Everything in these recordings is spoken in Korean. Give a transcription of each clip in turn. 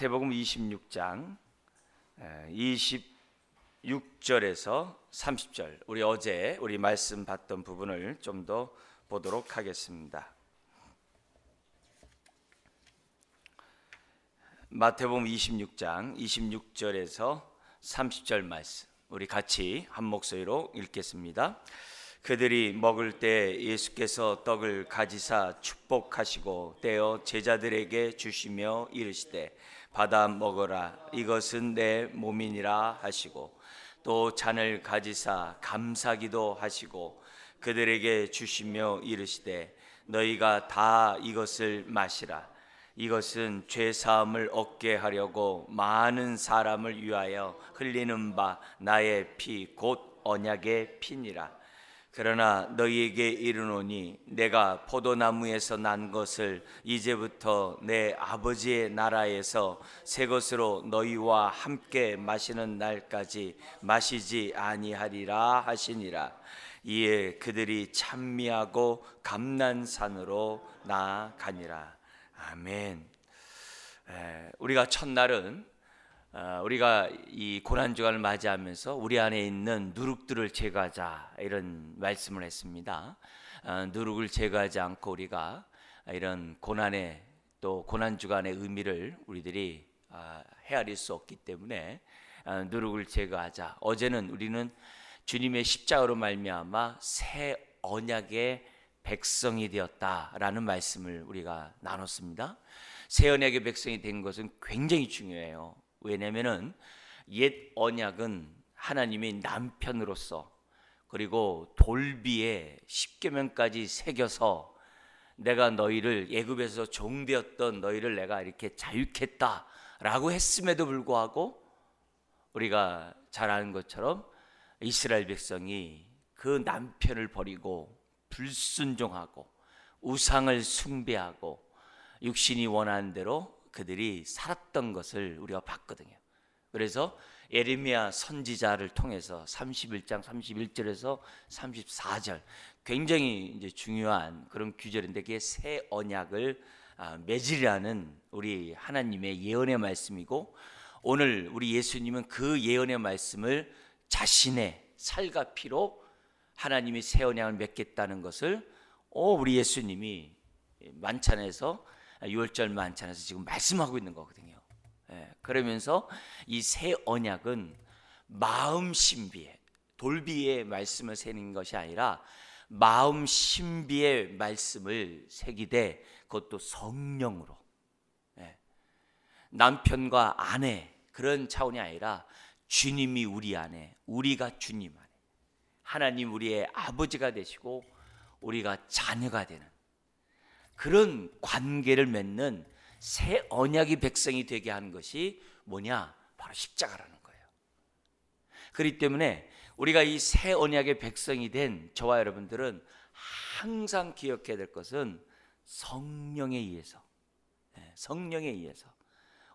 마태복음 26장 26절에서 30절, 우리 말씀 봤던 부분을 좀 더 보도록 하겠습니다. 마태복음 26장 26절에서 30절 말씀, 우리 같이 한 목소리로 읽겠습니다. 그들이 먹을 때 예수께서 떡을 가지사 축복하시고 떼어 제자들에게 주시며 이르시되 받아 먹어라, 이것은 내 몸이니라 하시고, 또 잔을 가지사 감사기도 하시고 그들에게 주시며 이르시되 너희가 다 이것을 마시라, 이것은 죄사함을 얻게 하려고 많은 사람을 위하여 흘리는 바 나의 피 곧 언약의 피니라. 그러나 너희에게 이르노니 내가 포도나무에서 난 것을 이제부터 내 아버지의 나라에서 새 것으로 너희와 함께 마시는 날까지 마시지 아니하리라 하시니라. 이에 그들이 찬미하고 감난산으로 나아가니라. 아멘. 우리가 첫날은 우리가 이 고난주간을 맞이하면서 우리 안에 있는 누룩들을 제거하자, 이런 말씀을 했습니다. 누룩을 제거하지 않고 우리가 이런 고난의, 또 고난주간의 의미를 우리들이 헤아릴 수 없기 때문에 누룩을 제거하자. 어제는 우리는 주님의 십자가로 말미암아 새 언약의 백성이 되었다라는 말씀을 우리가 나눴습니다. 새 언약의 백성이 된 것은 굉장히 중요해요. 왜냐하면 옛 언약은 하나님의 남편으로서, 그리고 돌비에 십계명까지 새겨서 내가 너희를, 애굽에서 종되었던 너희를 내가 이렇게 자유케했다라고 했음에도 불구하고 우리가 잘 아는 것처럼 이스라엘 백성이 그 남편을 버리고 불순종하고 우상을 숭배하고 육신이 원하는 대로 그들이 살았던 것을 우리가 봤거든요. 그래서 예레미야 선지자를 통해서 31장 31절에서 34절, 굉장히 이제 중요한 그런 규절인데, 그게 새 언약을 맺으라는 우리 하나님의 예언의 말씀이고, 오늘 우리 예수님은 그 예언의 말씀을 자신의 살과 피로 하나님이 새 언약을 맺겠다는 것을 우리 예수님이 만찬에서, 6월절 만찬에서 지금 말씀하고 있는 거거든요. 그러면서 이 새 언약은 마음 신비에, 돌비의 말씀을 새는 것이 아니라 마음 신비의 말씀을 새기되, 그것도 성령으로, 남편과 아내 그런 차원이 아니라 주님이 우리 안에, 우리가 주님 안에, 하나님 우리의 아버지가 되시고 우리가 자녀가 되는 그런 관계를 맺는 새 언약의 백성이 되게 하는 것이 뭐냐? 바로 십자가라는 거예요. 그렇기 때문에 우리가 이 새 언약의 백성이 된 저와 여러분들은 항상 기억해야 될 것은 성령에 의해서, 성령에 의해서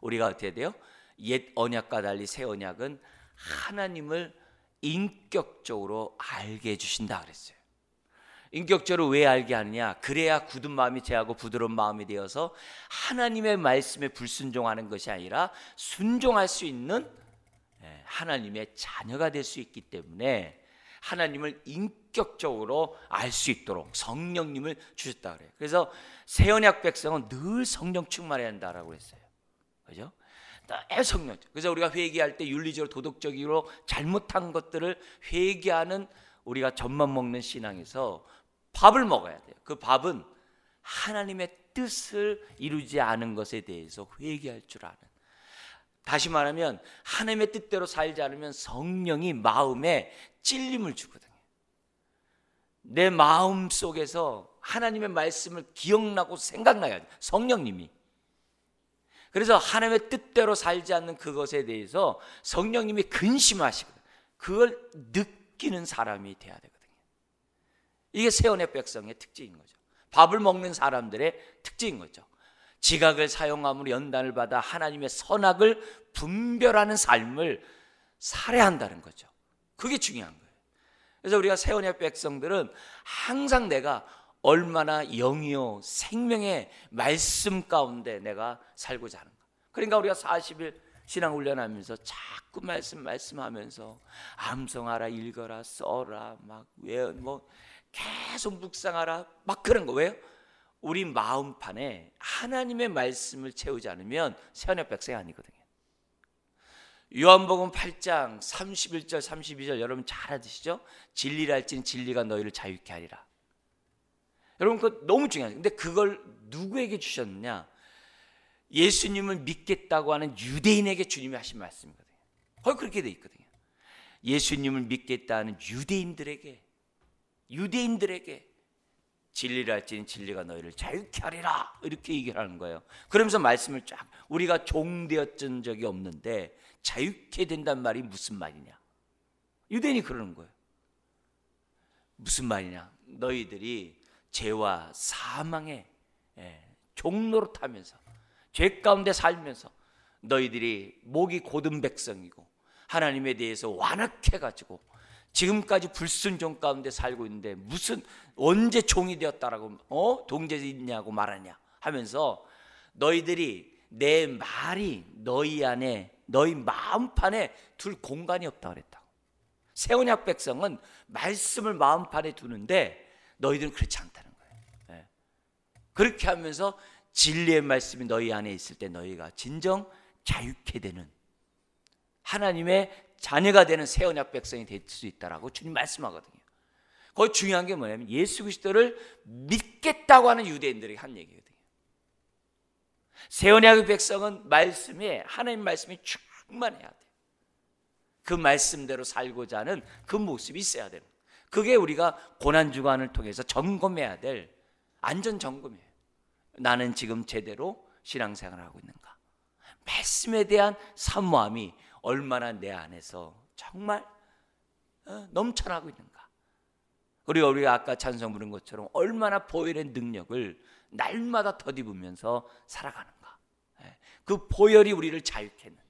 우리가 어떻게 돼요? 옛 언약과 달리 새 언약은 하나님을 인격적으로 알게 해주신다 그랬어요. 인격적으로 왜 알게 하느냐? 그래야 굳은 마음이 제하고 부드러운 마음이 되어서 하나님의 말씀에 불순종하는 것이 아니라 순종할 수 있는 하나님의 자녀가 될 수 있기 때문에 하나님을 인격적으로 알 수 있도록 성령님을 주셨다 그래요. 그래서 새 언약 백성은 늘 성령 충만해야 한다라고 했어요. 그죠? 성령. 그래서 우리가 회개할 때 윤리적으로 도덕적으로 잘못한 것들을 회개하는, 우리가 젖만 먹는 신앙에서 밥을 먹어야 돼요. 그 밥은 하나님의 뜻을 이루지 않은 것에 대해서 회개할 줄 아는, 다시 말하면 하나님의 뜻대로 살지 않으면 성령이 마음에 찔림을 주거든요. 내 마음 속에서 하나님의 말씀을 기억나고 생각나야 돼요, 성령님이. 그래서 하나님의 뜻대로 살지 않는 그것에 대해서 성령님이 근심하시거든요. 그걸 느끼는 사람이 돼야 되거든요. 이게 새 언약 백성의 특징인 거죠. 밥을 먹는 사람들의 특징인 거죠. 지각을 사용함으로 연단을 받아 하나님의 선악을 분별하는 삶을 살아야 한다는 거죠. 그게 중요한 거예요. 그래서 우리가 새 언약 백성들은 항상 내가 얼마나 영이요 생명의 말씀 가운데 내가 살고자 하는가. 그러니까 우리가 40일 신앙 훈련하면서 자꾸 말씀하면서 암송하라, 읽어라, 써라, 뭐 계속 묵상하라, 막 그런 거. 왜요? 우리 마음판에 하나님의 말씀을 채우지 않으면 새 언약 백성이 아니거든요. 요한복음 8장 31절 32절 여러분 잘 아시죠? 진리를 알지는 진리가 너희를 자유케 하리라. 여러분 그거 너무 중요해요. 근데 그걸 누구에게 주셨느냐? 예수님을 믿겠다고 하는 유대인에게 주님이 하신 말씀이거든요. 거기 그렇게 돼 있거든요. 예수님을 믿겠다는 유대인들에게 진리를 알지는 진리가 너희를 자유케 하리라, 이렇게 얘기하는 거예요. 그러면서 말씀을 쫙, 우리가 종되었던 적이 없는데 자유케 된단 말이 무슨 말이냐? 유대인이 그러는 거예요. 무슨 말이냐? 너희들이 죄와 사망의 종로로 타면서 죄 가운데 살면서 너희들이 목이 곧은 백성이고 하나님에 대해서 완악해가지고 지금까지 불순종 가운데 살고 있는데 무슨 언제 종이 되었다라고 동제에 있냐고 말하냐 하면서 너희들이 내 말이 너희 안에 너희 마음판에 둘 공간이 없다고 그랬다고. 새 언약 백성은 말씀을 마음판에 두는데 너희들은 그렇지 않다는 거예요. 그렇게 하면서 진리의 말씀이 너희 안에 있을 때 너희가 진정 자유케 되는 하나님의 자녀가 되는 새 언약 백성이 될 수 있다라고 주님 말씀하거든요. 거기 중요한 게 뭐냐면 예수 그리스도를 믿겠다고 하는 유대인들에게 한 얘기거든요. 새 언약의 백성은 말씀에 하나님 말씀이 충만해야 돼요. 그 말씀대로 살고자 하는 그 모습이 있어야 돼요. 그게 우리가 고난주간을 통해서 점검해야 될 안전 점검이에요. 나는 지금 제대로 신앙생활을 하고 있는가? 말씀에 대한 사모함이 얼마나 내 안에서 정말 넘쳐나고 있는가? 그리고 우리가 아까 찬송 부른 것처럼 얼마나 보혈의 능력을 날마다 덧입으면서 살아가는가? 그 보혈이 우리를 자유케 했는데,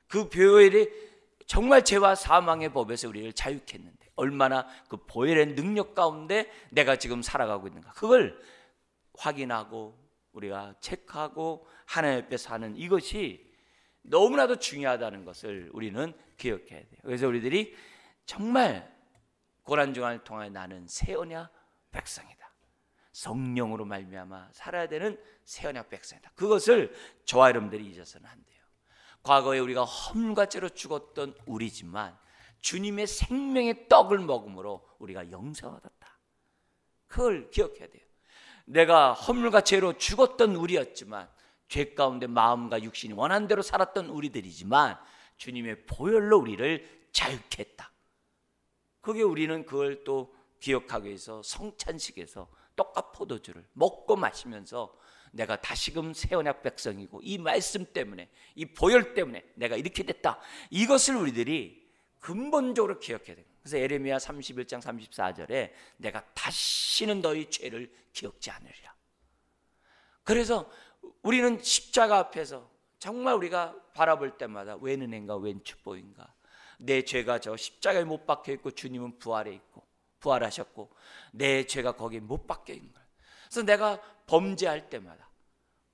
그 보혈이 정말 죄와 사망의 법에서 우리를 자유케 했는데 얼마나 그 보혈의 능력 가운데 내가 지금 살아가고 있는가? 그걸 확인하고 우리가 체크하고 하나님 앞에 사는 이것이 너무나도 중요하다는 것을 우리는 기억해야 돼요. 그래서 우리들이 정말 고난주간을 통해 나는 새 언약 백성이다. 성령으로 말미암아 살아야 되는 새 언약 백성이다. 그것을 저와 여러분들이 잊어서는 안 돼요. 과거에 우리가 허물과 죄로 죽었던 우리지만 주님의 생명의 떡을 먹음으로 우리가 영생을 얻었다. 그걸 기억해야 돼요. 내가 허물과 죄로 죽었던 우리였지만 죄 가운데 마음과 육신이 원한 대로 살았던 우리들이지만 주님의 보혈로 우리를 자유케 했다. 그게 우리는 그걸 또 기억하기 위해서 성찬식에서 떡과 포도주를 먹고 마시면서 내가 다시금 새 언약 백성이고 이 말씀 때문에 이 보혈 때문에 내가 이렇게 됐다. 이것을 우리들이 근본적으로 기억해야 돼요. 그래서 예레미야 31장 34절에 내가 다시는 너희 죄를 기억지 않으리라. 그래서 우리는 십자가 앞에서 정말 우리가 바라볼 때마다 웬 은혜인가 웬 축복인가. 내 죄가 저 십자가에 못 박혀 있고 주님은 부활해 있고 부활하셨고 내 죄가 거기에 못 박혀 있는 거예요. 그래서 내가 범죄할 때마다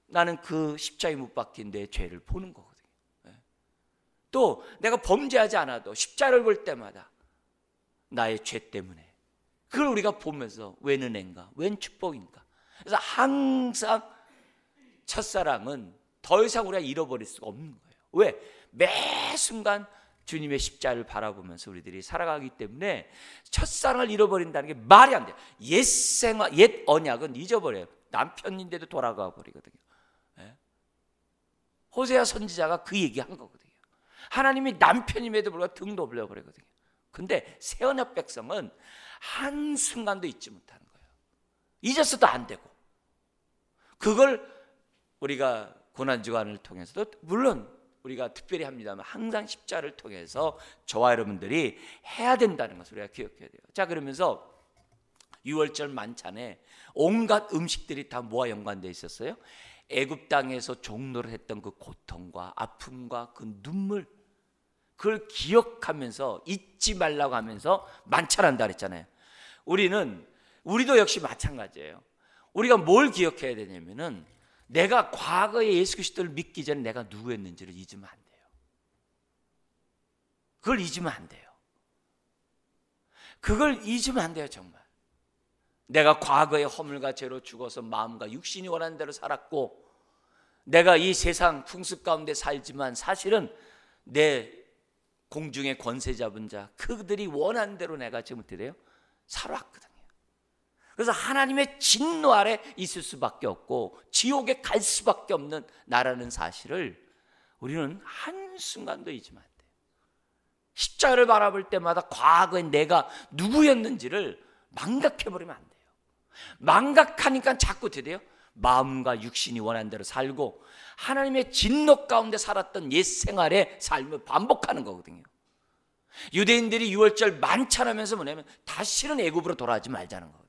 나는 그 십자가에 못 박힌 내 죄를 보는 거거든요. 또 내가 범죄하지 않아도 십자가를 볼 때마다 나의 죄 때문에 그걸 우리가 보면서 웬 은혜인가 웬 축복인가. 그래서 항상 첫사랑은 더 이상 우리가 잃어버릴 수가 없는 거예요. 왜? 매 순간 주님의 십자가를 바라보면서 우리들이 살아가기 때문에 첫사랑을 잃어버린다는 게 말이 안 돼요. 옛 언약은 잊어버려요. 남편인데도 돌아가 버리거든요. 호세아 선지자가 그 얘기한 거거든요. 하나님이 남편임에도 불구하고 등 돌려버리거든요. 근데 새 언약 백성은 한순간도 잊지 못하는 거예요. 잊었어도 안 되고 그걸 우리가 고난주간을 통해서도 물론 우리가 특별히 합니다만 항상 십자가를 통해서 저와 여러분들이 해야 된다는 것을 우리가 기억해야 돼요. 자, 그러면서 6월절 만찬에 온갖 음식들이 다 뭐와 연관되어 있었어요? 애굽 땅에서 종노를 했던 그 고통과 아픔과 그 눈물, 그걸 기억하면서 잊지 말라고 하면서 만찬한다 그랬잖아요. 우리도 역시 마찬가지예요. 우리가 뭘 기억해야 되냐면은 내가 과거에 예수 그리스도를 믿기 전에 내가 누구였는지를 잊으면 안 돼요. 그걸 잊으면 안 돼요. 그걸 잊으면 안 돼요. 정말 내가 과거에 허물과 죄로 죽어서 마음과 육신이 원하는 대로 살았고, 내가 이 세상 풍습 가운데 살지만 사실은 내 공중의 권세 잡은 자, 그들이 원하는 대로 내가 지금 어떻게 돼요? 살아왔거든요. 그래서 하나님의 진노 아래 있을 수밖에 없고 지옥에 갈 수밖에 없는 나라는 사실을 우리는 한순간도 잊으면 안 돼요. 십자가를 바라볼 때마다 과거에 내가 누구였는지를 망각해버리면 안 돼요. 망각하니까 자꾸 어떻게 돼요? 마음과 육신이 원하는 대로 살고 하나님의 진노 가운데 살았던 옛 생활의 삶을 반복하는 거거든요. 유대인들이 유월절 만찬하면서 뭐냐면 다시는 애굽으로 돌아가지 말자는 거예요.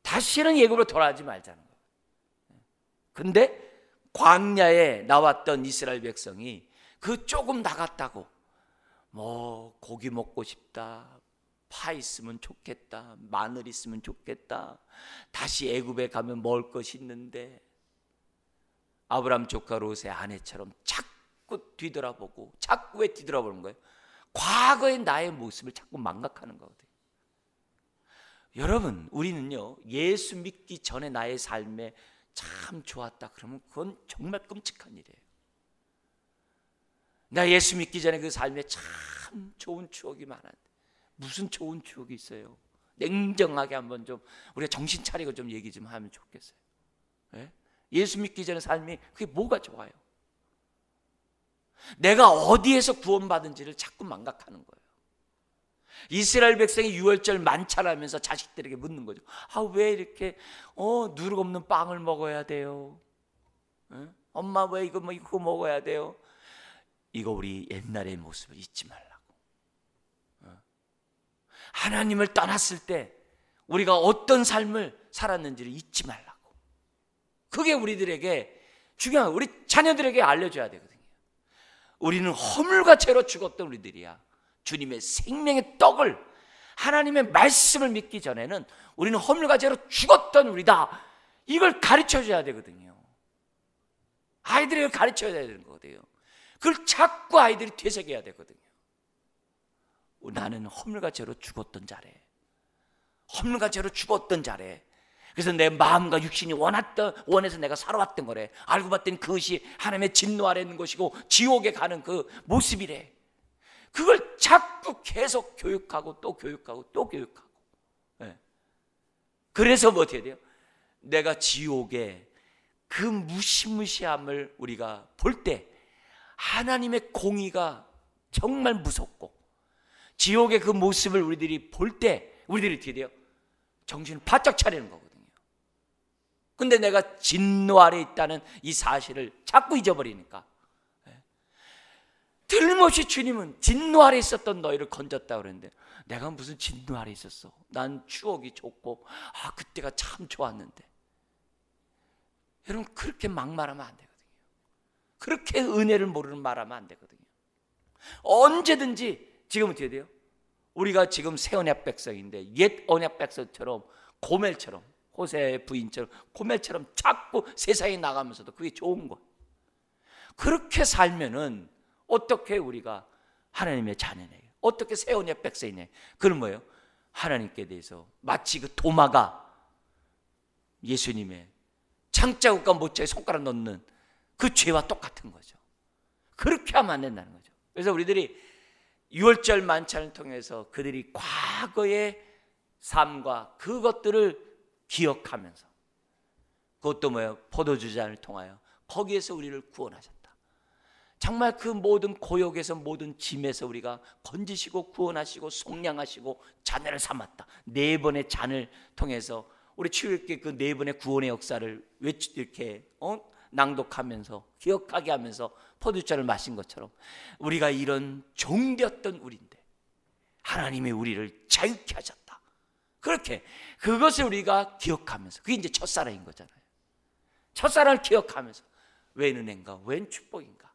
다시는 애굽으로 돌아가지 말자는 거예요. 근데 광야에 나왔던 이스라엘 백성이 그 조금 나갔다고 뭐 고기 먹고 싶다, 파 있으면 좋겠다, 마늘 있으면 좋겠다, 다시 애굽에 가면 먹을 것이 있는데, 아브라함 조카 롯의 아내처럼 자꾸 뒤돌아보고, 자꾸 왜 뒤돌아보는 거예요? 과거의 나의 모습을 자꾸 망각하는 거거든요. 여러분, 우리는요 예수 믿기 전에 나의 삶에 참 좋았다 그러면 그건 정말 끔찍한 일이에요. 나 예수 믿기 전에 그 삶에 참 좋은 추억이 많았는데 무슨 좋은 추억이 있어요? 냉정하게 한번 좀 우리가 정신 차리고 좀 얘기 좀 하면 좋겠어요. 네? 예수 믿기 전에 삶이 그게 뭐가 좋아요? 내가 어디에서 구원받은지를 자꾸 망각하는 거예요. 이스라엘 백성이 유월절 만찬하면서 자식들에게 묻는 거죠. 아, 왜 이렇게 누룩 없는 빵을 먹어야 돼요? 네? 엄마 왜 이거 먹어야 돼요? 이거 우리 옛날의 모습을 잊지 말라고. 하나님을 떠났을 때 우리가 어떤 삶을 살았는지를 잊지 말라고. 그게 우리들에게 중요한, 우리 자녀들에게 알려줘야 되거든요. 우리는 허물과 죄로 죽었던 우리들이야. 주님의 생명의 떡을, 하나님의 말씀을 믿기 전에는 우리는 허물과 죄로 죽었던 우리다. 이걸 가르쳐줘야 되거든요. 아이들에게 가르쳐야 되는 거거든요. 그걸 자꾸 아이들이 되새겨야 되거든요. 나는 허물과 죄로 죽었던 자래. 허물과 죄로 죽었던 자래. 그래서 내 마음과 육신이 원해서 내가 살아왔던 거래. 알고 봤더니 그것이 하나님의 진노 아래 있는 것이고 지옥에 가는 그 모습이래. 그걸 자꾸 계속 교육하고 또 교육하고 또 교육하고. 네. 그래서 뭐 어떻게 돼요? 내가 지옥의 그 무시무시함을 우리가 볼 때 하나님의 공의가 정말 무섭고, 지옥의 그 모습을 우리들이 볼 때 우리들이 어떻게 돼요? 정신을 바짝 차리는 거거든요. 근데 내가 진노 아래 있다는 이 사실을 자꾸 잊어버리니까, 틀림없이 주님은 진노 아래 있었던 너희를 건졌다 그랬는데, 내가 무슨 진노 아래 있었어? 난 추억이 좋고 그때가 참 좋았는데. 여러분, 그렇게 막말하면 안 되거든요. 그렇게 은혜를 모르는 말하면 안 되거든요. 언제든지 지금 어떻게 돼요? 우리가 지금 새 언약 백성인데 옛 언약 백성처럼 고멜처럼, 호세의 부인처럼 고멜처럼 자꾸 세상에 나가면서도 그게 좋은 거예요. 그렇게 살면은 어떻게 우리가 하나님의 자녀네, 어떻게 새 언약 백성이네? 그건 뭐예요? 하나님께 대해서 마치 그 도마가 예수님의 창자국과 모자에 손가락 넣는 그 죄와 똑같은 거죠. 그렇게 하면 안 된다는 거죠. 그래서 우리들이 유월절 만찬을 통해서 그들이 과거의 삶과 그것들을 기억하면서, 그것도 뭐예요? 포도주잔을 통하여 거기에서 우리를 구원하셨다. 정말 그 모든 고역에서, 모든 짐에서 우리가 건지시고 구원하시고 속량하시고 자녀를 삼았다. 4번의 잔을 통해서 우리 출애굽기 그 4번의 구원의 역사를 이렇게 낭독하면서 기억하게 하면서 포도주잔을 마신 것처럼 우리가 이런 종되었던 우리인데 하나님이 우리를 자유케 하셨다. 그렇게 그것을 우리가 기억하면서, 그게 이제 첫사랑인 거잖아요. 첫사랑을 기억하면서 웬 은혜인가, 웬 축복인가,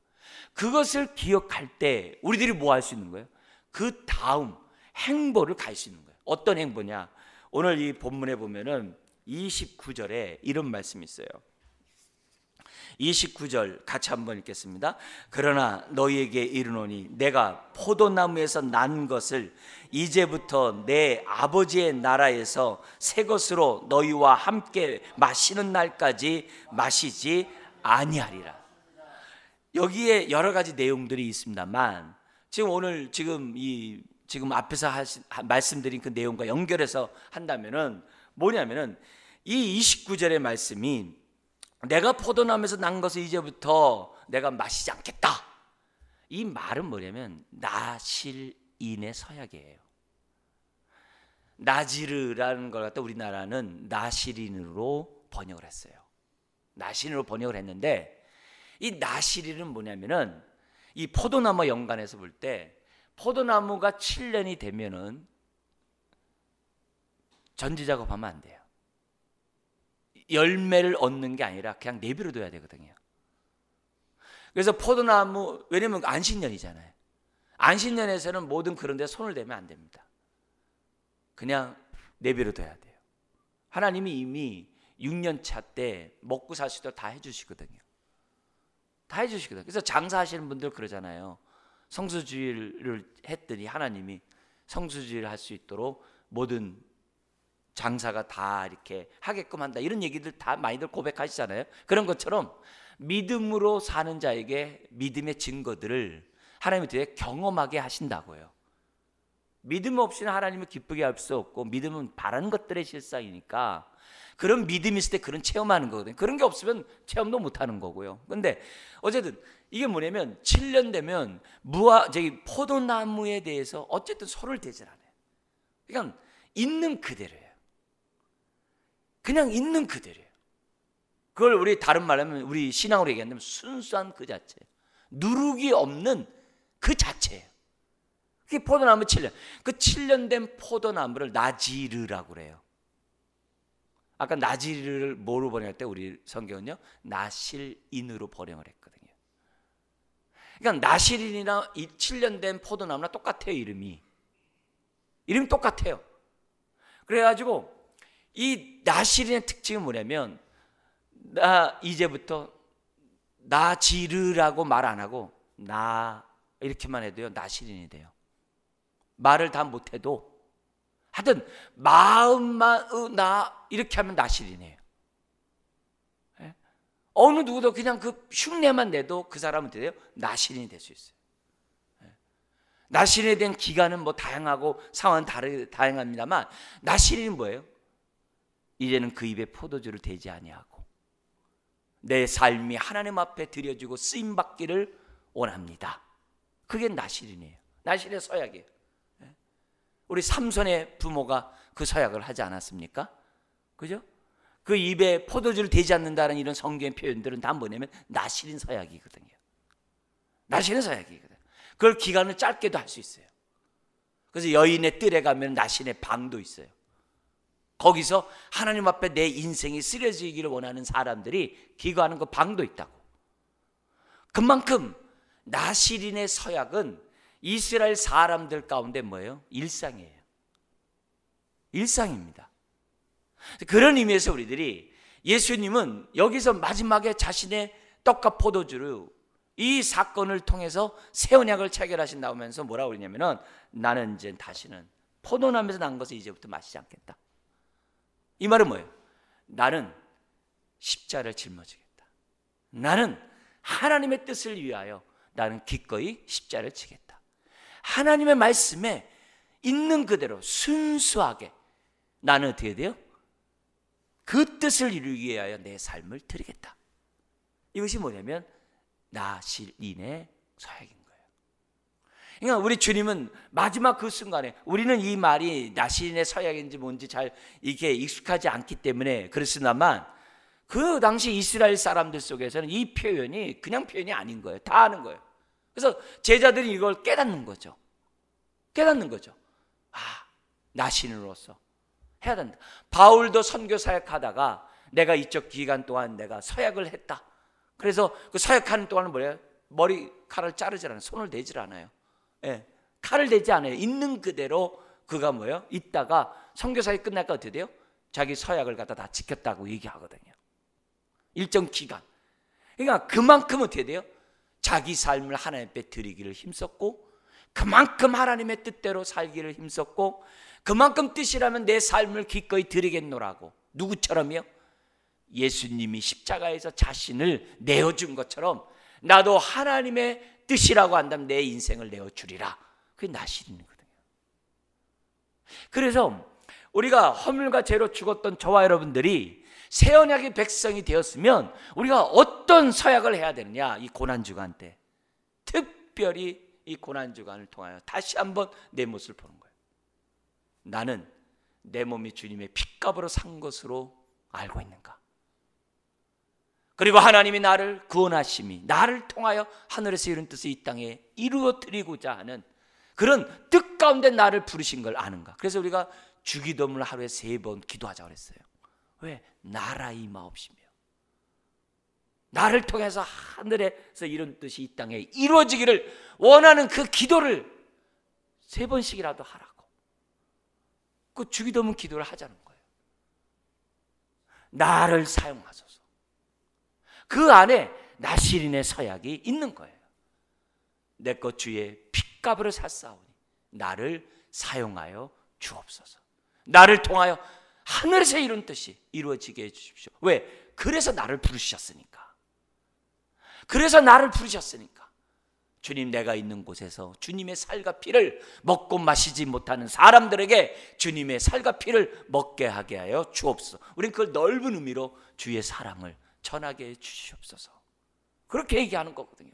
그것을 기억할 때 우리들이 뭐 할 수 있는 거예요? 그 다음 행보를 갈 수 있는 거예요. 어떤 행보냐? 오늘 이 본문에 보면은 29절에 이런 말씀이 있어요. 29절 같이 한번 읽겠습니다. 그러나 너희에게 이르노니 내가 포도나무에서 난 것을 이제부터 내 아버지의 나라에서 새 것으로 너희와 함께 마시는 날까지 마시지 아니하리라. 여기에 여러 가지 내용들이 있습니다만 지금 오늘 지금 앞에서 말씀드린 그 내용과 연결해서 한다면은 뭐냐면은 이 29절의 말씀이 내가 포도나무에서 난 것을 이제부터 내가 마시지 않겠다. 이 말은 뭐냐면 나실인의 서약이에요. 나지르라는 걸 갖다 우리나라는 나실인으로 번역을 했어요. 나실인으로 번역을 했는데 이 나실인은 뭐냐면은 이 포도나무 연관해서 볼 때 포도나무가 7년이 되면은 전지 작업하면 안 돼요. 열매를 얻는 게 아니라 그냥 내버려둬야 되거든요. 그래서 포도나무, 왜냐면 안식년이잖아요. 안식년에서는 모든 그런 데 손을 대면 안 됩니다. 그냥 내버려둬야 돼요. 하나님이 이미 6년 차 때 먹고 살 수 있도록 다 해주시거든요. 다 해주시거든요. 그래서 장사하시는 분들 그러잖아요. 성수주의를 했더니 하나님이 성수주의를 할 수 있도록 모든 장사가 다 이렇게 하게끔 한다, 이런 얘기들 다 많이들 고백하시잖아요. 그런 것처럼 믿음으로 사는 자에게 믿음의 증거들을 하나님이 되게 경험하게 하신다고요. 믿음 없이는 하나님을 기쁘게 할 수 없고, 믿음은 바라는 것들의 실상이니까 그런 믿음이 있을 때 그런 체험하는 거거든요. 그런 게 없으면 체험도 못하는 거고요. 근데 어쨌든 이게 뭐냐면 7년 되면 포도나무에 대해서 어쨌든 손을 대질 않아요. 그냥 있는 그대로예요. 그냥 있는 그대로예요. 그걸 우리 다른 말로 하면, 우리 신앙으로 얘기한다면 순수한 그 자체, 누룩이 없는 그 자체예요. 그게 포도나무 7년. 그 7년 된 포도나무를 나지르라고 그래요. 아까 나지르를 뭐로 번역할 때 우리 성경은요, 나실인으로 번역을 했거든요. 그러니까 나실인이나 이 7년 된 포도나무랑 똑같아요. 이름이 똑같아요. 그래가지고 이 나실인의 특징은 뭐냐면, 이제부터 나지르라고 말 안 하고 나 이렇게만 해도요, 나실인이 돼요. 말을 다 못해도 하여튼 마음만 나 이렇게 하면 나실인이에요. 어느 누구도 그냥 그 흉내만 내도 그 사람은 돼요, 나실인이 될 수 있어요. 나실인에 대한 기간은 뭐 다양하고 상황은 다양합니다만, 나실인은 뭐예요? 이제는 그 입에 포도주를 대지 아니하고 내 삶이 하나님 앞에 드려지고 쓰임 받기를 원합니다. 그게 나실인이에요. 나실의 서약이에요. 우리 삼손의 부모가 그 서약을 하지 않았습니까? 그죠? 그 입에 포도주를 대지 않는다는 이런 성경의 표현들은 다 뭐냐면 나실인 서약이거든요. 나실인 서약이거든요. 그걸 기간을 짧게도 할 수 있어요. 그래서 여인의 뜰에 가면 나실의 방도 있어요. 거기서 하나님 앞에 내 인생이 쓰여지기를 원하는 사람들이 기거하는 그 방도 있다고. 그만큼 나실인의 서약은 이스라엘 사람들 가운데 뭐예요? 일상이에요. 일상입니다. 그런 의미에서 우리들이, 예수님은 여기서 마지막에 자신의 떡과 포도주를, 이 사건을 통해서 새 언약을 체결하신다고 하면서 뭐라고 그러냐면은, 나는 이제 다시는 포도나무에서 난 것을 이제부터 마시지 않겠다. 이 말은 뭐예요? 나는 십자가를 짊어지겠다. 나는 하나님의 뜻을 위하여 나는 기꺼이 십자가를 지겠다. 하나님의 말씀에 있는 그대로 순수하게 나는 어떻게 돼요? 그 뜻을 이루기 위하여 내 삶을 드리겠다. 이것이 뭐냐면 나실인의 서약인 거예요. 그러니까 우리 주님은 마지막 그 순간에, 우리는 이 말이 나실인의 서약인지 뭔지 잘 이게 익숙하지 않기 때문에 그렇습니다만, 그 당시 이스라엘 사람들 속에서는 이 표현이 그냥 표현이 아닌 거예요. 다 아는 거예요. 그래서 제자들이 이걸 깨닫는 거죠. 나신으로서 해야 된다. 바울도 선교 사역하다가 내가 이쪽 기간 동안 내가 서약을 했다. 그래서 그 서약하는 동안은 뭐예요? 머리칼을 자르지 않아요. 손을 대질 않아요. 칼을 대지 않아요. 있는 그대로 그가 뭐예요? 있다가 선교 사역 끝날까 어떻게 돼요? 자기 서약을 갖다 다 지켰다고 얘기하거든요. 일정 기간. 그러니까 그만큼 어떻게 돼요? 자기 삶을 하나님 앞에 드리기를 힘썼고, 그만큼 하나님의 뜻대로 살기를 힘썼고, 그만큼 뜻이라면 내 삶을 기꺼이 드리겠노라고. 누구처럼요? 예수님이 십자가에서 자신을 내어준 것처럼 나도 하나님의 뜻이라고 한다면 내 인생을 내어주리라. 그게 나시린이거든요. 그래서 우리가 허물과 죄로 죽었던 저와 여러분들이 새 언약의 백성이 되었으면 우리가 어떤 서약을 해야 되느냐? 이 고난주간 때 특별히 이 고난주간을 통하여 다시 한번 내 모습을 보는 거예요. 나는 내 몸이 주님의 핏값으로 산 것으로 알고 있는가? 그리고 하나님이 나를 구원하심이 나를 통하여 하늘에서 이룬 뜻을 이 땅에 이루어 드리고자 하는 그런 뜻 가운데 나를 부르신 걸 아는가? 그래서 우리가 주기도문을 하루에 3번 기도하자고 그랬어요. 왜? 나라 임하옵시며 나를 통해서 하늘에서 이룬 뜻이 이 땅에 이루어지기를 원하는 그 기도를 3번씩이라도 하라고. 그 주기도문 기도를 하자는 거예요. 나를 사용하소서. 그 안에 나시린의 서약이 있는 거예요. 내 것 주의 핏값으로 샀사오니 나를 사용하여 주옵소서. 나를 통하여 하늘에서 이룬 뜻이 이루어지게 해주십시오. 왜? 그래서 나를 부르셨으니까. 그래서 나를 부르셨으니까. 주님, 내가 있는 곳에서 주님의 살과 피를 먹고 마시지 못하는 사람들에게 주님의 살과 피를 먹게 하게 하여 주옵소서. 우리는 그걸 넓은 의미로 주의 사랑을 전하게 해 주시옵소서. 그렇게 얘기하는 거거든요.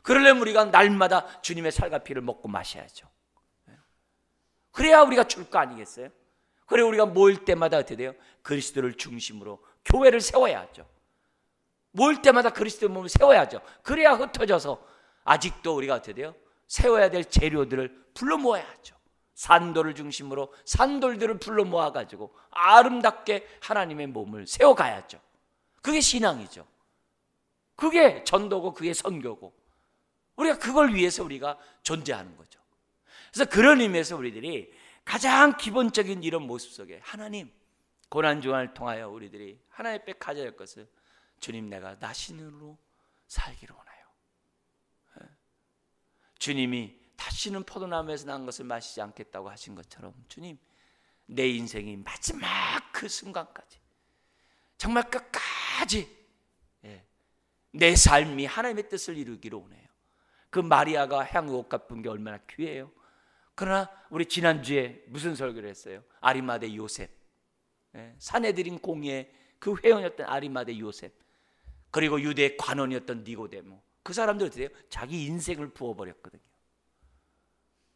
그러려면 우리가 날마다 주님의 살과 피를 먹고 마셔야죠. 그래야 우리가 줄 거 아니겠어요? 그래 우리가 모일 때마다 어떻게 돼요? 그리스도를 중심으로 교회를 세워야 하죠. 모일 때마다 그리스도의 몸을 세워야죠. 그래야 흩어져서 아직도 우리가 어떻게 돼요? 세워야 될 재료들을 불러 모아야 하죠. 산돌을 중심으로 산돌들을 불러 모아가지고 아름답게 하나님의 몸을 세워가야죠. 그게 신앙이죠. 그게 전도고 그게 선교고 우리가 그걸 위해서 우리가 존재하는 거죠. 그래서 그런 의미에서 우리들이 가장 기본적인 이런 모습 속에 하나님 고난주간을 통하여 우리들이 하나님 앞에 가져야 할 것을 주님, 내가 나신으로 살기를 원하요. 주님이 다시는 포도나무에서 난 것을 마시지 않겠다고 하신 것처럼 주님, 내 인생이 마지막 그 순간까지 정말 끝까지 내 삶이 하나님의 뜻을 이루기를 원해요. 그 마리아가 향유옥 갚은 게 얼마나 귀해요. 그러나 우리 지난주에 무슨 설교를 했어요? 아리마대 요셉, 산에 들인 공의의 그 회원이었던 아리마대 요셉, 그리고 유대 관원이었던 니고데모, 그 사람들 어떻게 해요? 자기 인생을 부어버렸거든요.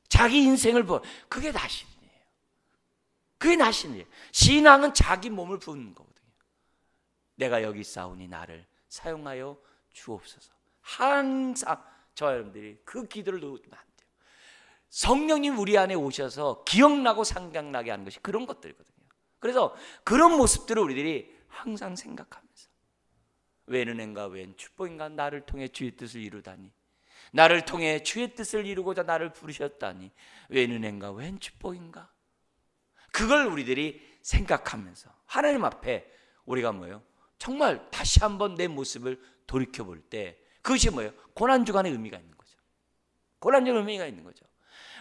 자기 인생을 부어. 그게 나신이에요. 그게 나신이에요. 신앙은 자기 몸을 부는 거거든요. 내가 여기 있사오니 나를 사용하여 주옵소서. 항상 저와 여러분들이 그 기도를 놓으면 안 돼요. 성령님 우리 안에 오셔서 기억나고 생각나게 하는 것이 그런 것들이거든요. 그래서 그런 모습들을 우리들이 항상 생각하면서 웬 은혜인가 웬 축복인가 나를 통해 주의 뜻을 이루다니, 나를 통해 주의 뜻을 이루고자 나를 부르셨다니 웬 은혜인가 웬 축복인가, 그걸 우리들이 생각하면서 하나님 앞에 우리가 뭐예요? 정말 다시 한번 내 모습을 돌이켜볼 때 그것이 뭐예요? 고난주간의 의미가 있는 거죠. 고난주간의 의미가 있는 거죠.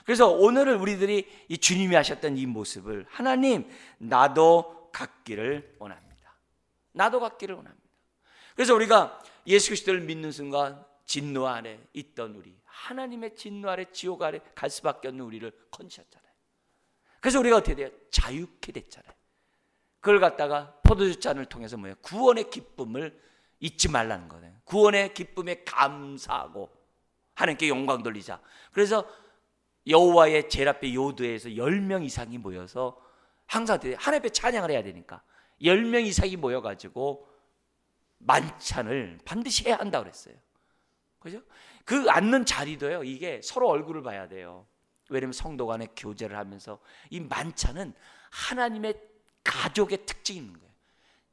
그래서 오늘을 우리들이 이 주님이 하셨던 이 모습을 하나님, 나도 갖기를 원합니다. 나도 갖기를 원합니다. 그래서 우리가 예수 그리스도를 믿는 순간 진노 아래 있던 우리, 하나님의 진노 아래 지옥 아래 갈 수밖에 없는 우리를 건지셨잖아요. 그래서 우리가 어떻게 돼요? 자유케 됐잖아요. 그걸 갖다가 포도주 잔을 통해서 뭐예요? 구원의 기쁨을 잊지 말라는 거예요. 구원의 기쁨에 감사하고 하나님께 영광 돌리자. 그래서 여호와의 제일 앞에 요드에서 10명 이상이 모여서 항상 하나님 앞에 찬양을 해야 되니까 10명 이상이 모여가지고 만찬을 반드시 해야 한다고 그랬어요. 그죠? 그 앉는 자리도요, 이게 서로 얼굴을 봐야 돼요. 왜냐하면 성도 간에 교제를 하면서 이 만찬은 하나님의 가족의 특징이 있는 거예요.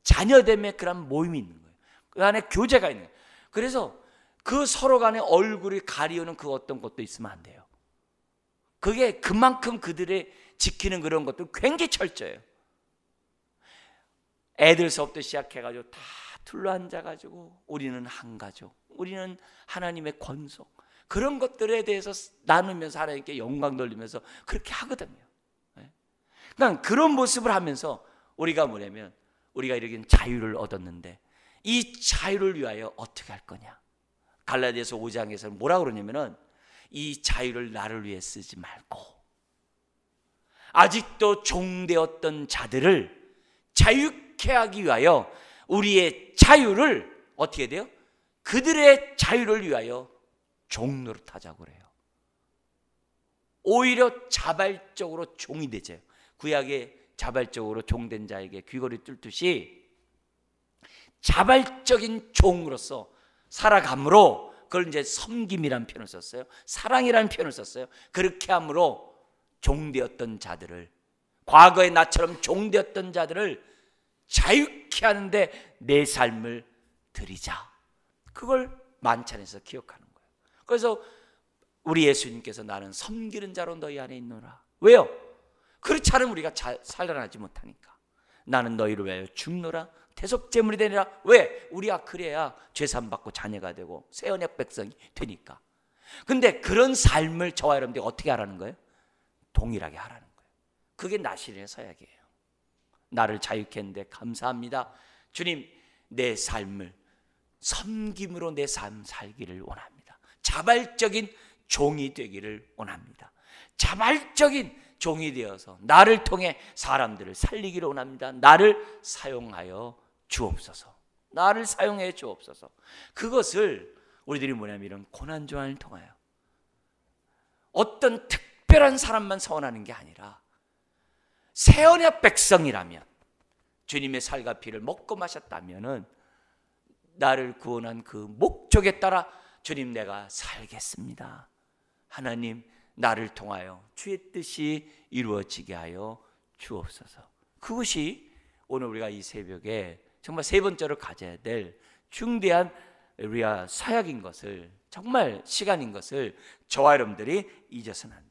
자녀됨의 그런 모임이 있는 거예요. 그 안에 교제가 있는 거예요. 그래서 그 서로 간에 얼굴이 가리우는 그 어떤 것도 있으면 안 돼요. 그게 그만큼 그들의 지키는 그런 것도 굉장히 철저해요. 애들서부터 시작해가지고 다 둘러앉아가지고 우리는 한 가족, 우리는 하나님의 권속, 그런 것들에 대해서 나누면서 하나님께 영광 돌리면서 그렇게 하거든요. 그러니까 그런 모습을 하면서 우리가 뭐냐면 우리가 이렇게 자유를 얻었는데 이 자유를 위하여 어떻게 할 거냐. 갈라디아서 5장에서는 뭐라고 그러냐면은 이 자유를 나를 위해 쓰지 말고 아직도 종되었던 자들을 자유케 하기 위하여 우리의 자유를 어떻게 돼요? 그들의 자유를 위하여 종노릇하자고 그래요. 오히려 자발적으로 종이 되죠. 구약에 자발적으로 종된 자에게 귀걸이 뚫듯이 자발적인 종으로서 살아감으로, 그걸 이제 섬김이라는 표현을 썼어요. 사랑이라는 표현을 썼어요. 그렇게 함으로 종되었던 자들을, 과거의 나처럼 종되었던 자들을 자유케 하는데 내 삶을 드리자. 그걸 만찬에서 기억하는 거예요. 그래서 우리 예수님께서 나는 섬기는 자로 너희 안에 있노라. 왜요? 그렇지 않으면 우리가 살아나지 못하니까. 나는 너희를 위하여 죽노라. 대속제물이 되니라. 왜? 우리가 그래야 죄산받고 자녀가 되고 새 언약 백성이 되니까. 근데 그런 삶을 저와 여러분들이 어떻게 하라는 거예요? 동일하게 하라는 거예요. 그게 나실의 서약이에요. 나를 자유케 했는데 감사합니다. 주님, 내 삶을 섬김으로 내 삶 살기를 원합니다. 자발적인 종이 되기를 원합니다. 자발적인 종이 되어서 나를 통해 사람들을 살리기를 원합니다. 나를 사용하여 주옵소서. 나를 사용해 주옵소서. 그것을 우리들이 뭐냐면 이런 고난주간을 통하여 어떤 특별한 사람만 서원하는 게 아니라 새 언약 백성이라면, 주님의 살과 피를 먹고 마셨다면은 나를 구원한 그 목적에 따라 주님, 내가 살겠습니다. 하나님, 나를 통하여 주의 뜻이 이루어지게 하여 주옵소서. 그것이 오늘 우리가 이 새벽에 정말 세 번째로 가져야 될 중대한 우리가 사역인 것을, 정말 시간인 것을 저와 여러분들이 잊어서는 안 돼요.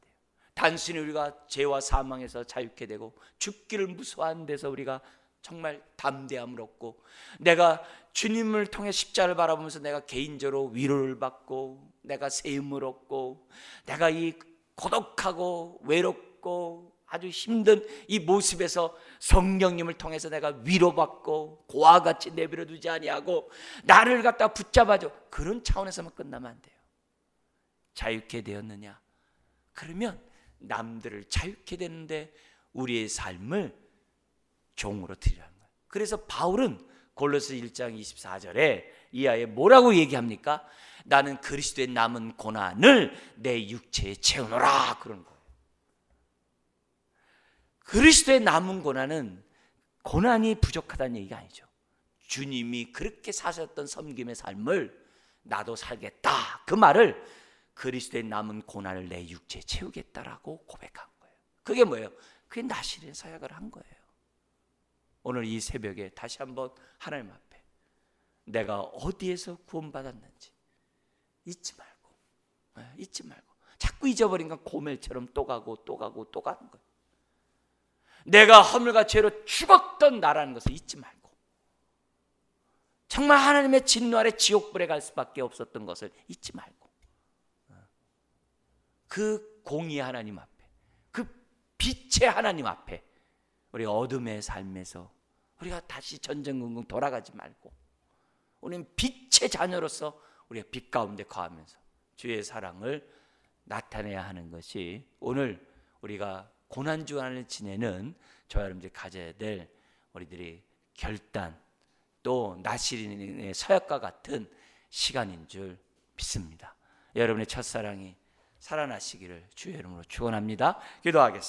단순히 우리가 죄와 사망에서 자유케 되고 죽기를 무서워하는 데서 우리가 정말 담대함을 얻고, 내가 주님을 통해 십자가를 바라보면서 내가 개인적으로 위로를 받고, 내가 세움을 얻고, 내가 이 고독하고 외롭고 아주 힘든 이 모습에서 성령님을 통해서 내가 위로받고 고와 같이 내버려 두지 아니하고 나를 갖다 붙잡아줘, 그런 차원에서만 끝나면 안 돼요. 자유케 되었느냐? 그러면 남들을 자유케 되는데 우리의 삶을 종으로 드리라는 거예요. 그래서 바울은 골로새 1장 24절에 이하에 뭐라고 얘기합니까? 나는 그리스도의 남은 고난을 내 육체에 채우노라, 그런 거예요. 그리스도의 남은 고난은 고난이 부족하다는 얘기가 아니죠. 주님이 그렇게 사셨던 섬김의 삶을 나도 살겠다, 그 말을 그리스도의 남은 고난을 내 육체에 채우겠다라고 고백한 거예요. 그게 뭐예요? 그게 나실의 사역을 한 거예요. 오늘 이 새벽에 다시 한번 하나님 앞에 내가 어디에서 구원받았는지 잊지 말고 자꾸 잊어버린 건 고멜처럼 또 가고 또 가고 또 가는 거예요. 내가 허물과 죄로 죽었던 나라는 것을 잊지 말고, 정말 하나님의 진노 아래 지옥불에 갈 수밖에 없었던 것을 잊지 말고, 그 공의의 하나님 앞에, 그 빛의 하나님 앞에 우리 어둠의 삶에서 우리가 다시 전전긍긍 돌아가지 말고, 우리는 빛의 자녀로서 우리가 빛 가운데 거하면서 주의 사랑을 나타내야 하는 것이 오늘 우리가 고난주간을 지내는 저와 여러분들이 가져야 될 우리들이 결단, 또 나실인의 서약과 같은 시간인 줄 믿습니다. 여러분의 첫사랑이 살아나시기를 주의 이름으로 축원합니다. 기도하겠습니다.